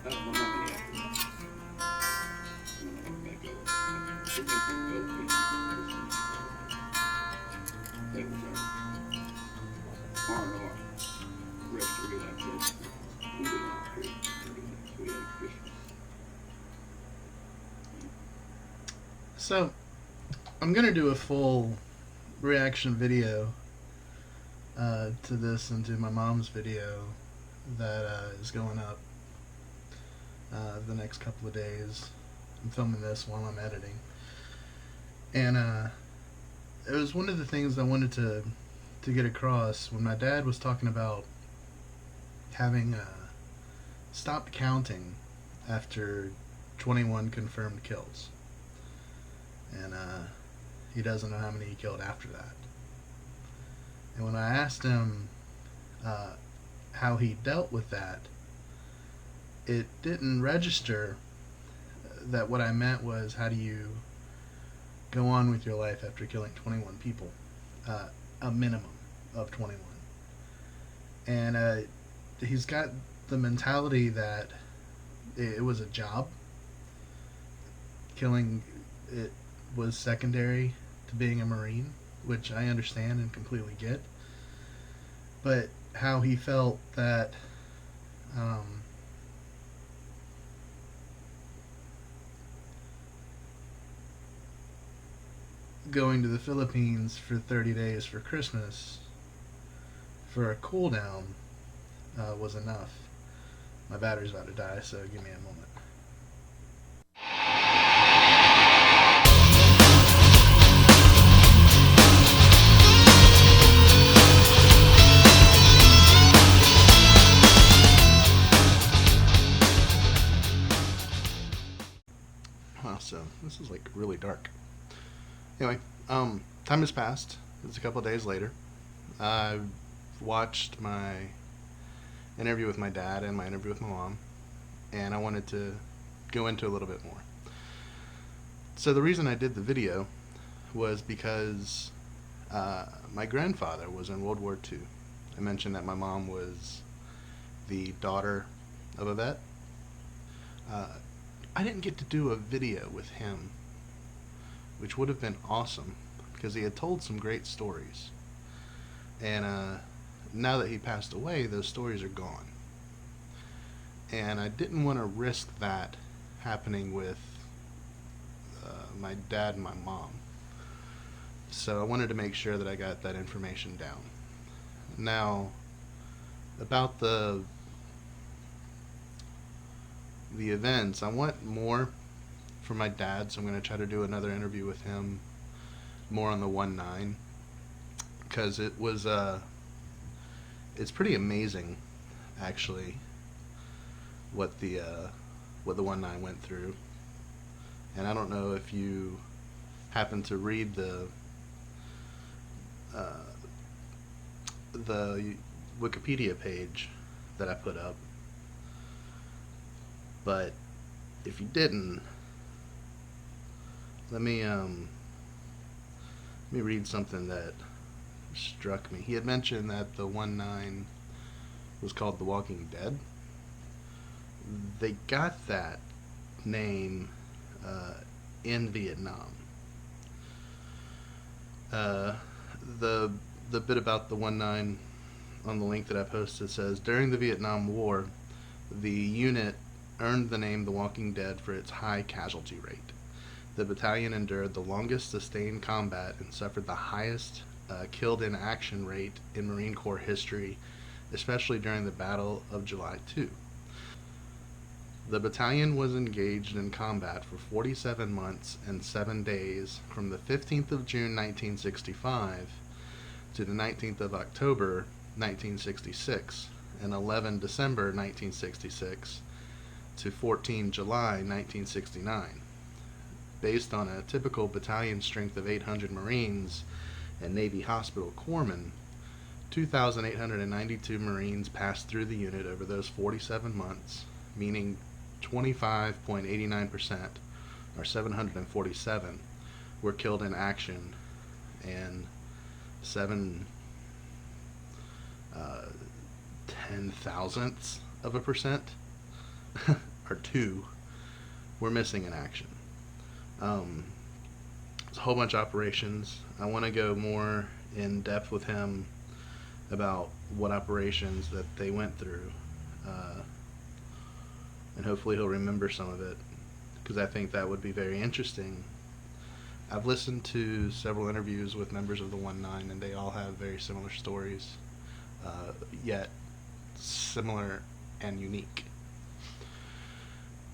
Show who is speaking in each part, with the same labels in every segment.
Speaker 1: I don't know how many after that. I don't know what I'm gonna go with. We're thinking go fishing for Christmas. That was our R&R, rest and relaxation. We went on a trip to relax. We had Christmas.
Speaker 2: So, I'm going to do a full reaction video to this and to my mom's video that is going up the next couple of days. I'm filming this while I'm editing. And it was one of the things I wanted to get across when my dad was talking about having stopped counting after 21 confirmed kills. And he doesn't know how many he killed after that. And when I asked him how he dealt with that, it didn't register that what I meant was, how do you go on with your life after killing 21 people? A minimum of 21. And he's got the mentality that it was a job. Killing it was secondary to being a Marine, which I understand and completely get. But how he felt that going to the Philippines for 30 days for Christmas for a cool down was enough. My battery's about to die, so give me a moment. So this is like really dark. Anyway, time has passed. It's a couple of days later. I've watched my interview with my dad and my interview with my mom, and I wanted to go into a little bit more. So the reason I did the video was because my grandfather was in World War II. I mentioned that my mom was the daughter of a vet. I didn't get to do a video with him, which would have been awesome because he had told some great stories. And now that he passed away, those stories are gone. And I didn't want to risk that happening with my dad and my mom. So I wanted to make sure that I got that information down. Now, about the events, I want more from my dad, so I'm going to try to do another interview with him more on the 1-9, because it was it's pretty amazing actually what the 1-9 went through. And I don't know if you happen to read the Wikipedia page that I put up, but if you didn't, let me read something that struck me. He had mentioned that the 1-9 was called The Walking Dead. They got that name in Vietnam. The bit about the 1-9 on the link that I posted says, during the Vietnam War, the unit earned the name The Walking Dead for its high casualty rate. The battalion endured the longest sustained combat and suffered the highest killed in action rate in Marine Corps history, especially during the Battle of July 2. The battalion was engaged in combat for 47 months and 7 days from the 15th of June 1965 to the 19th of October 1966 and 11 December 1966 to 14 July 1969. Based on a typical battalion strength of 800 Marines and Navy hospital corpsmen, 2,892 Marines passed through the unit over those 47 months, meaning 25.89%, or 747, were killed in action, and 7 10,000ths of a percent, or 2, were missing in action. It's a whole bunch of operations. I want to go more in depth with him about what operations that they went through, and hopefully he'll remember some of it, because I think that would be very interesting. I've listened to several interviews with members of the 1-9, and they all have very similar stories, yet similar and unique.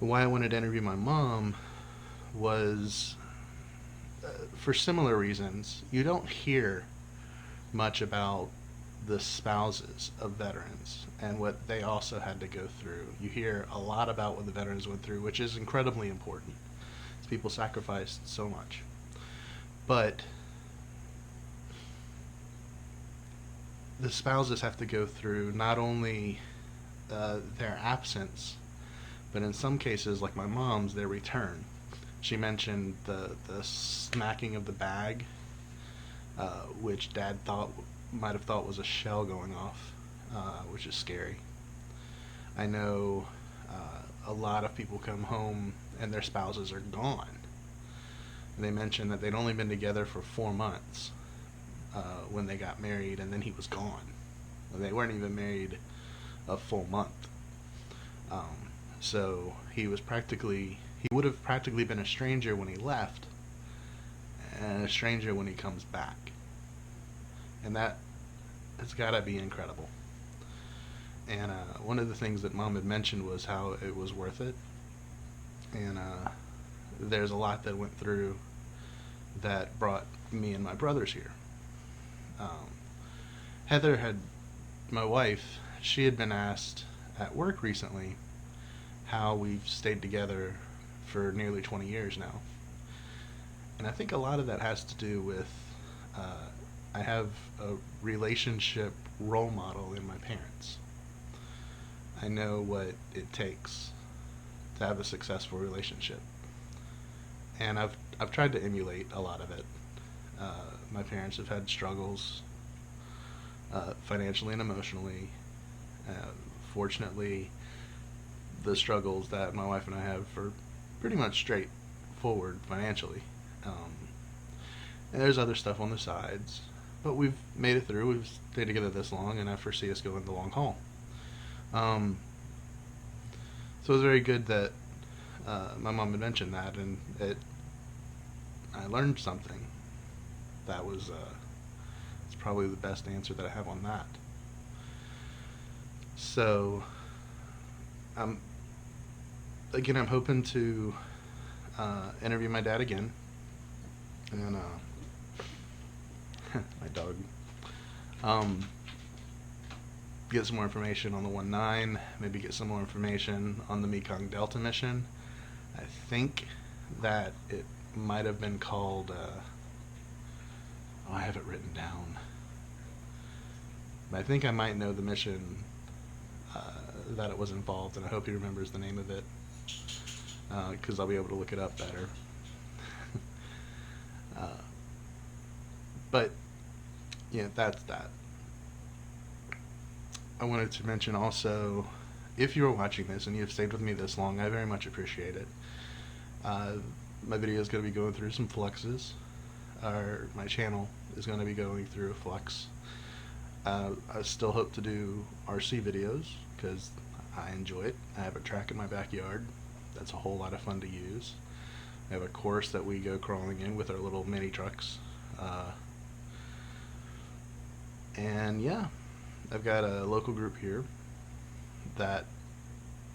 Speaker 2: Why I wanted to interview my mom was for similar reasons. You don't hear much about the spouses of veterans and what they also had to go through. You hear a lot about what the veterans went through, which is incredibly important. People sacrificed so much. But the spouses have to go through not only their absence, but in some cases, like my mom's, their return. She mentioned the smacking of the bag, which Dad might have thought was a shell going off, which is scary. I know a lot of people come home and their spouses are gone. And they mentioned that they'd only been together for 4 months when they got married, and then he was gone. They weren't even married a full month. So he would have practically been a stranger when he left, and a stranger when he comes back. And that has got to be incredible. And one of the things that Mom had mentioned was how it was worth it. And there's a lot that went through that brought me and my brothers here. Heather, my wife, she had been asked at work recently how we've stayed together for nearly 20 years now. And I think a lot of that has to do with I have a relationship role model in my parents. I know what it takes to have a successful relationship. And I've tried to emulate a lot of it. My parents have had struggles, financially and emotionally. Fortunately, the struggles that my wife and I have are pretty much straightforward financially. And there's other stuff on the sides, but we've made it through. We've stayed together this long, and I foresee us going the long haul. So it was very good that my mom had mentioned that, and I learned something. That was it's probably the best answer that I have on that. So I'm hoping to interview my dad again, and my dog. Get some more information on the 1-9, maybe get some more information on the Mekong Delta mission. I think that it might have been called, I have it written down. But I think I might know the mission that it was involved, and I hope he remembers the name of it, because I'll be able to look it up better. But, yeah, that's that. I wanted to mention also, if you are watching this and you have stayed with me this long, I very much appreciate it. My video is going to be going through some fluxes. My channel is going to be going through a flux. I still hope to do RC videos because I enjoy it. I have a track in my backyard that's a whole lot of fun to use. I have a course that we go crawling in with our little mini trucks. And yeah, I've got a local group here that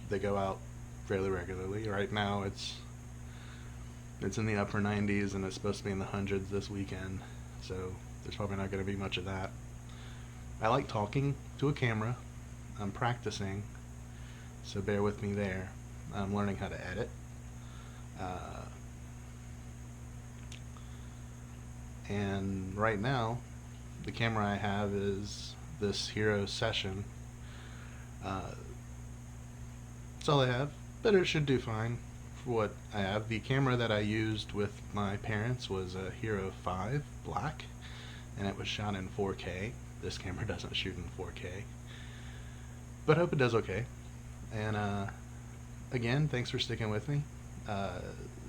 Speaker 2: they go out fairly regularly. Right now it's in the upper 90s, and it's supposed to be in the hundreds this weekend, so there's probably not going to be much of that. I like talking to a camera. I'm practicing, so bear with me there. I'm learning how to edit. And right now, the camera I have is this Hero Session. That's all I have, but it should do fine what I have. The camera that I used with my parents was a Hero 5 Black, and it was shot in 4K. This camera doesn't shoot in 4K, but I hope it does okay. And again, thanks for sticking with me.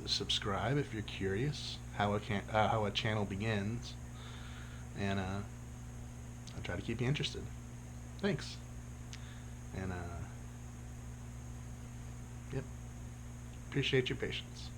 Speaker 2: Subscribe if you're curious how a channel begins, and I'll try to keep you interested. Thanks. And yep, appreciate your patience.